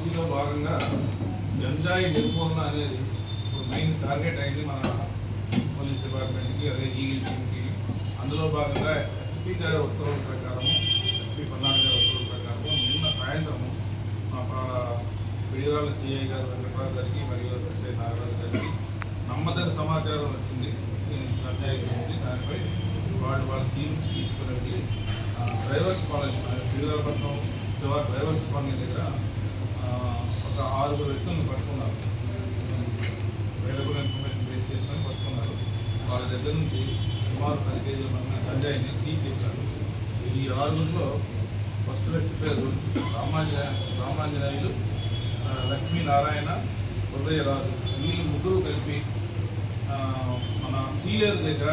పాలసీలో భాగంగా గంజాయి నిర్మూలన అనేది ఇప్పుడు మెయిన్ టార్గెట్ అయింది మన పోలీస్ డిపార్ట్మెంట్కి, అదే ఈగల్ టీమ్కి. అందులో భాగంగా ఎస్పీ గారి ఉత్తర్వుల ప్రకారము, ఎస్పీ పల్నాడు గారి ఉత్తర్వుల ప్రకారము నిన్న సాయంత్రము మా విడివాళ్ళ సిఐ గారు వెంకటరావు గారికి మరియు ఎస్ఐ నాగరాజు గారికి నమ్మదగిన సమాచారం వచ్చింది గంజాయి గురించి. దానిపై వాళ్ళ టీం తీసుకుని వెళ్ళి డ్రైవర్స్ కాలనీ, విడివాళ్ళపట్నం శివార్ డ్రైవర్స్ కాలనీ దగ్గర ఒక 6 వ్యక్తులను పట్టుకున్నారు. అవైలబుల్ ఇన్ఫర్మేషన్ బేస్ చేసుకొని పట్టుకున్నారు. వాళ్ళ దగ్గర నుంచి సుమారు 10 కేజీల గంజాయిని సీజ్ చేశారు. ఈ 6లో ఫస్ట్ వ్యక్తి పేరు రామాంజనేయులు, లక్ష్మీనారాయణ, హృదయరాజు. వీళ్ళు ముగ్గురు కలిపి మన సీలేరు దగ్గర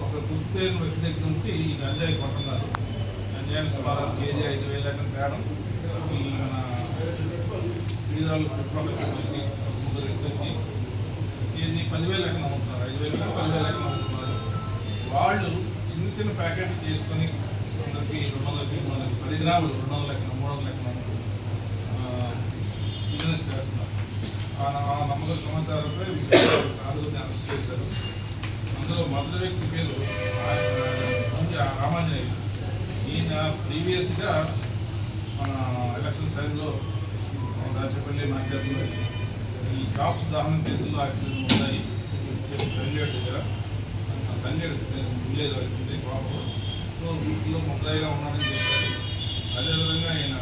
ఒక గుర్తైన వ్యక్తి దగ్గర నుంచి ఈ గంజాయి కొంటున్నారు. గంజాయిని సుమారు కేజీ 5,000 లెక్కన తేడం ఈ మన విడిదాలు చుట్టుపక్కల ముగ్గురు వ్యక్తులకి కేజీ 10,000 లెక్కన అమ్ముతున్నారు. 5,000 10,000 లెక్కన అమ్ముతున్నారు. వాళ్ళు చిన్న చిన్న ప్యాకెట్లు చేసుకొని అందరికి 200 10 గ్రాములు 200 లెక్కన 300 లెక్కన బిజినెస్ చేస్తున్నారు. ఆ నమ్మకం సమాచారంపై 4 అరెస్ట్ చేశారు. అందులో మొదటి వ్యక్తి పేరు రామాంజనేయులు. ఈయన ప్రీవియస్గా మన ఎలక్షన్ టైంలో రాజపల్లి మార్కెట్లో ఈ షాప్స్ దహనం కేసుల్లో యాక్సిడెంట్ ఉన్నాయి. తంగేడు దగ్గర తంగేడు విలేజ్ అవుతుంది పాపం. సో వీటిలో ముద్దాయిగా ఉన్నాడని చెప్పారు. అదేవిధంగా ఆయన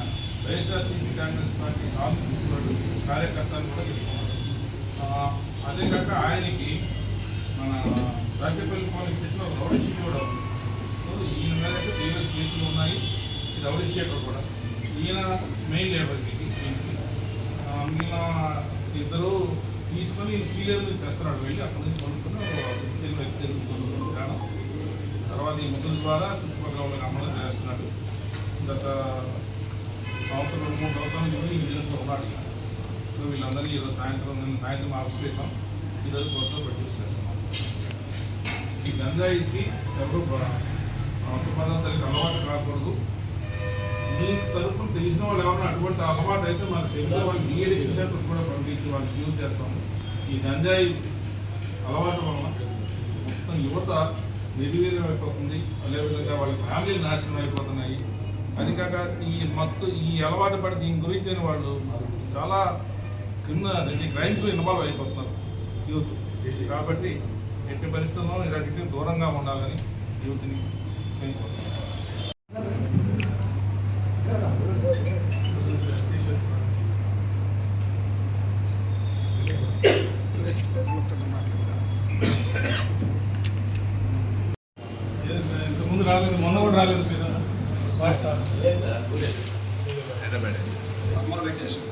వైఎస్ఆర్సీపీ కాంగ్రెస్ పార్టీ సానుభూతుడు కార్యకర్తలు కూడా చెప్తున్నారు. అదే కాక ఆయనకి మన రాజపల్లి పోలీస్ స్టేషన్లో ఒక రౌడీ షీట్ కూడా ఉంది. సో ఈయన మీద అయితే ప్రీవియస్ కేసులు ఉన్నాయి. ఈ రౌడీ షీటర్ కూడా ఈయన మెయిన్ లేబర్ దీనికి. మిగిలిన ఇద్దరు తీసుకొని సీలియర్ నుంచి తెస్తున్నాడు. వెళ్ళి అక్కడి నుంచి కొనుక్కుని వ్యక్తి కారణం తర్వాత ఈ ముగ్గుల ద్వారా చుట్టుపక్కల వాళ్ళకి అమ్మడం చేస్తున్నాడు. గత సంవత్సరం 2-3 సంవత్సరాల నుంచి ఈ బిజినెస్లో ఉన్నాడు. సో వీళ్ళందరినీ ఈరోజు సాయంత్రం అరెస్ట్ చేసాం. ఈరోజు కోర్టులో ప్రొడ్యూస్ చేస్తున్నాం. ఈ గంజాయికి ఎవరు మత్తు పదార్థాలకు అలవాటు కాకూడదు. మీ తరఫున తెలిసిన వాళ్ళు ఎవరైనా అటువంటి అలవాటు అయితే మన చెల్లిలో వాళ్ళకి డీఎడిక్షన్ సెంటర్స్ కూడా పంపించి వాళ్ళకి యూజ్ చేస్తాము. ఈ గంజాయి అలవాటు వలన మొత్తం యువత నిర్వీర్యం అయిపోతుంది. అదేవిధంగా వాళ్ళ ఫ్యామిలీలు నాశనం అయిపోతున్నాయి. అది కాక ఈ అలవాటు పడి దీని గురించి వాళ్ళు చాలా క్రైమ్స్లో ఇన్వాల్వ్ అయిపోతున్నారు యూత్. కాబట్టి ఎట్టి పరిస్థితుల్లో ఇలాంటికి దూరంగా ఉండాలని యూత్ని కోరుకుంటున్నాను. ఇంతకుముందు రాలేదు, మొన్న కూడా రాలేదు. Summer vacation